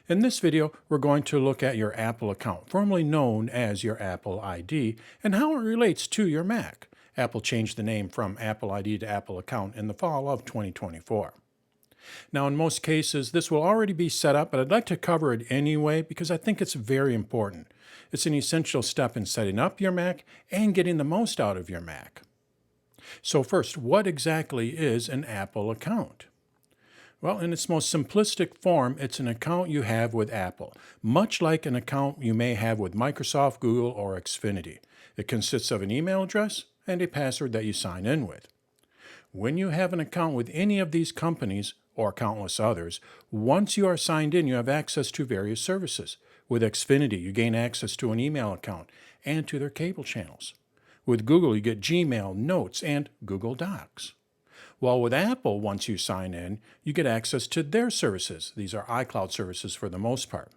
In this video, we're going to look at your Apple account, formerly known as your Apple ID, and how it relates to your Mac. Apple changed the name from Apple ID to Apple Account in the fall of 2024. Now, in most cases, this will already be set up, but I'd like to cover it anyway because I think it's very important. It's an essential step in setting up your Mac and getting the most out of your Mac. So first, what exactly is an Apple account? Well, in its most simplistic form, it's an account you have with Apple, much like an account you may have with Microsoft, Google, or Xfinity. It consists of an email address and a password that you sign in with. When you have an account with any of these companies, or countless others, once you are signed in, you have access to various services. With Xfinity, you gain access to an email account and to their cable channels. With Google, you get Gmail, Notes, and Google Docs. While with Apple, once you sign in, you get access to their services. These are iCloud services for the most part.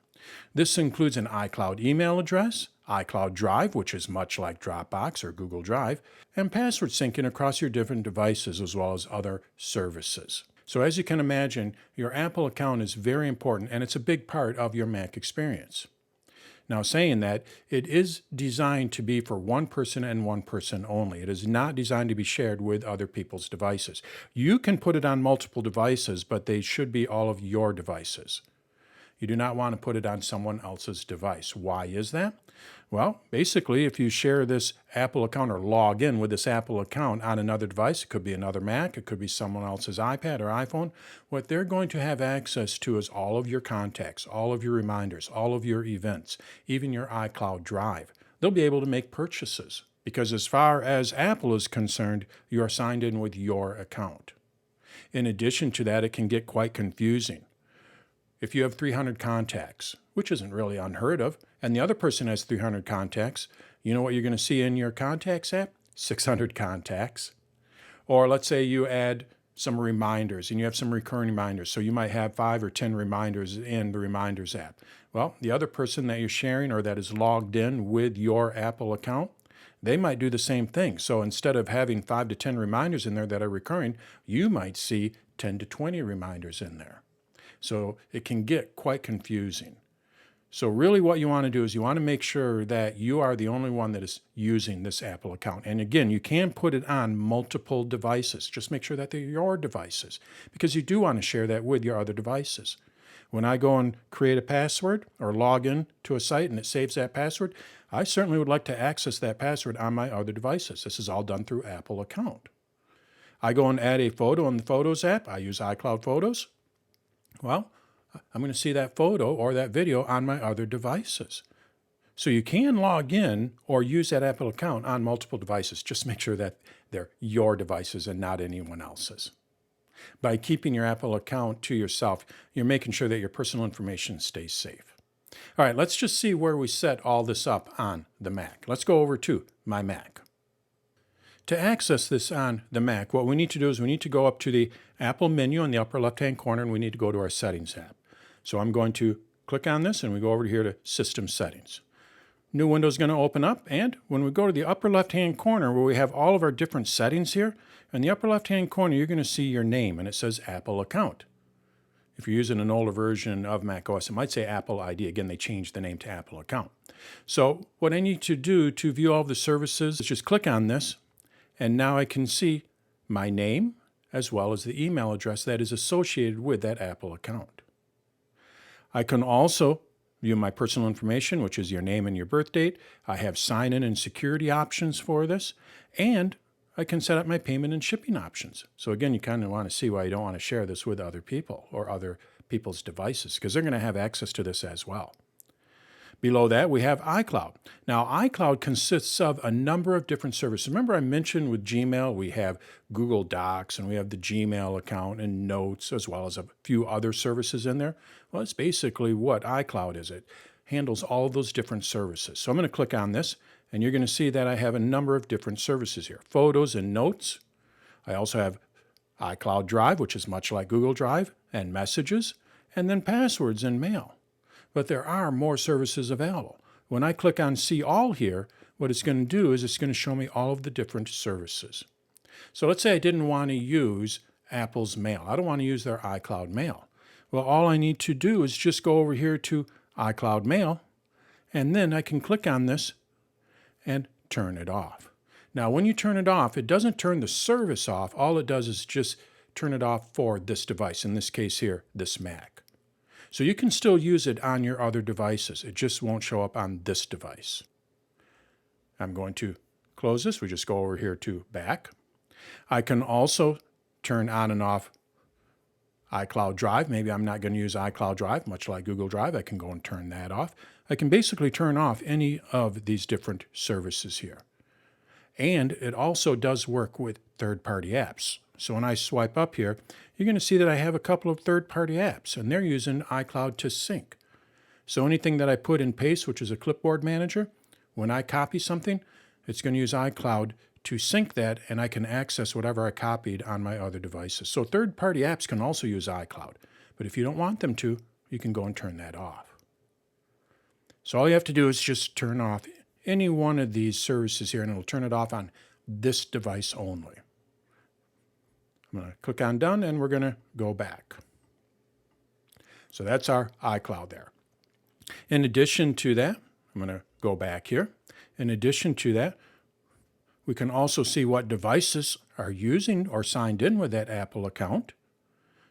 This includes an iCloud email address, iCloud Drive, which is much like Dropbox or Google Drive, and password syncing across your different devices as well as other services. So as you can imagine, your Apple account is very important and it's a big part of your Mac experience. Now, saying that, it is designed to be for one person and one person only. It is not designed to be shared with other people's devices. You can put it on multiple devices, but they should be all of your devices. You do not want to put it on someone else's device. Why is that? Well, basically, if you share this Apple account or log in with this Apple account on another device, it could be another Mac, it could be someone else's iPad or iPhone, what they're going to have access to is all of your contacts, all of your reminders, all of your events, even your iCloud Drive. They'll be able to make purchases because as far as Apple is concerned, you are signed in with your account. In addition to that, it can get quite confusing. If you have 300 contacts, which isn't really unheard of, and the other person has 300 contacts, you know what you're going to see in your Contacts app? 600 contacts. Or let's say you add some reminders and you have some recurring reminders. So you might have 5 or 10 reminders in the Reminders app. Well, the other person that you're sharing or that is logged in with your Apple account, they might do the same thing. So instead of having 5 to 10 reminders in there that are recurring, you might see 10 to 20 reminders in there. So it can get quite confusing. So really what you want to do is you want to make sure that you are the only one that is using this Apple account. And again, you can put it on multiple devices. Just make sure that they're your devices because you do want to share that with your other devices. When I go and create a password or log in to a site and it saves that password, I certainly would like to access that password on my other devices. This is all done through Apple account. I go and add a photo in the Photos app. I use iCloud Photos. Well, I'm going to see that photo or that video on my other devices. So you can log in or use that Apple account on multiple devices. Just make sure that they're your devices and not anyone else's. By keeping your Apple account to yourself, you're making sure that your personal information stays safe. All right, let's just see where we set all this up on the Mac. Let's go over to My Mac. To access this on the Mac, what we need to do is we need to go up to the Apple menu in the upper left-hand corner, and we need to go to our Settings app. So I'm going to click on this, and we go over here to System Settings. New window is going to open up, and when we go to the upper left-hand corner where we have all of our different settings here, in the upper left-hand corner, you're going to see your name, and it says Apple Account. If you're using an older version of macOS, it might say Apple ID. Again, they changed the name to Apple Account. So what I need to do to view all of the services is just click on this, and now I can see my name as well as the email address that is associated with that Apple account. I can also view my personal information, which is your name and your birth date. I have sign-in and security options for this, and I can set up my payment and shipping options. So again, you kind of want to see why you don't want to share this with other people or other people's devices because they're going to have access to this as well. Below that, we have iCloud. Now, iCloud consists of a number of different services. Remember I mentioned with Gmail, we have Google Docs, and we have the Gmail account and Notes, as well as a few other services in there. Well, it's basically what iCloud is. It handles all of those different services. So I'm going to click on this, and you're going to see that I have a number of different services here. Photos and Notes. I also have iCloud Drive, which is much like Google Drive, and Messages, and then Passwords and Mail. But there are more services available. When I click on See All here, what it's going to do is it's going to show me all of the different services. So let's say I didn't want to use Apple's Mail. I don't want to use their iCloud Mail. Well, all I need to do is just go over here to iCloud Mail, and then I can click on this and turn it off. Now, when you turn it off, it doesn't turn the service off. All it does is just turn it off for this device, in this case here, this Mac. So you can still use it on your other devices. It just won't show up on this device. I'm going to close this. We just go over here to Back. I can also turn on and off iCloud Drive. Maybe I'm not going to use iCloud Drive, much like Google Drive. I can go and turn that off. I can basically turn off any of these different services here. And it also does work with third-party apps. So when I swipe up here, you're going to see that I have a couple of third-party apps, and they're using iCloud to sync. So anything that I put in Paste, which is a clipboard manager, when I copy something, it's going to use iCloud to sync that, and I can access whatever I copied on my other devices. So third-party apps can also use iCloud. But if you don't want them to, you can go and turn that off. So all you have to do is just turn off any one of these services here, and it'll turn it off on this device only. I'm going to click on Done, and we're going to go back. So that's our iCloud there. In addition to that, I'm going to go back here. In addition to that, we can also see what devices are using or signed in with that Apple account.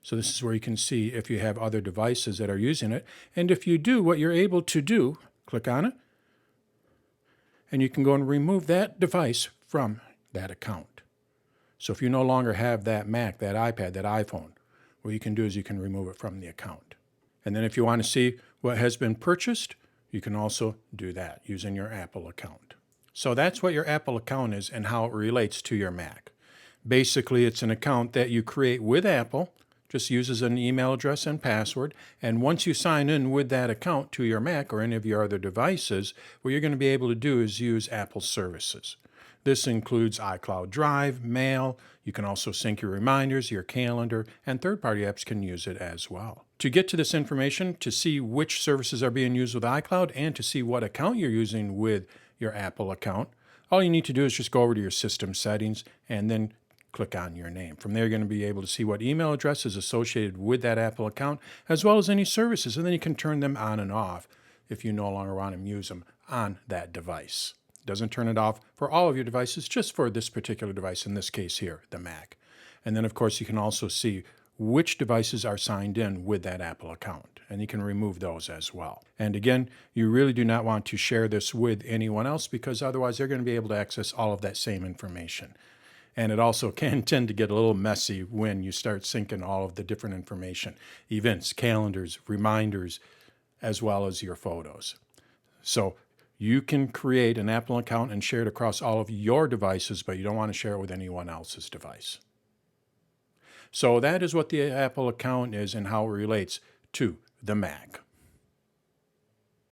So this is where you can see if you have other devices that are using it. And if you do, what you're able to do, click on it, and you can go and remove that device from that account. So if you no longer have that Mac, that iPad, that iPhone, what you can do is you can remove it from the account. And then if you want to see what has been purchased, you can also do that using your Apple account. So that's what your Apple account is and how it relates to your Mac. Basically, it's an account that you create with Apple, just uses an email address and password, and once you sign in with that account to your Mac or any of your other devices, what you're going to be able to do is use Apple's services. This includes iCloud Drive, Mail. You can also sync your reminders, your calendar, and third-party apps can use it as well. To get to this information, to see which services are being used with iCloud, and to see what account you're using with your Apple account, all you need to do is just go over to your system settings and then click on your name. From there, you're going to be able to see what email address is associated with that Apple account, as well as any services, and then you can turn them on and off if you no longer want to use them on that device. It doesn't turn it off for all of your devices, just for this particular device, in this case here, the Mac. And then, of course, you can also see which devices are signed in with that Apple account, and you can remove those as well. And again, you really do not want to share this with anyone else, because otherwise they're going to be able to access all of that same information. And it also can tend to get a little messy when you start syncing all of the different information, events, calendars, reminders, as well as your photos. So you can create an Apple account and share it across all of your devices, but you don't want to share it with anyone else's device. So that is what the Apple account is and how it relates to the Mac.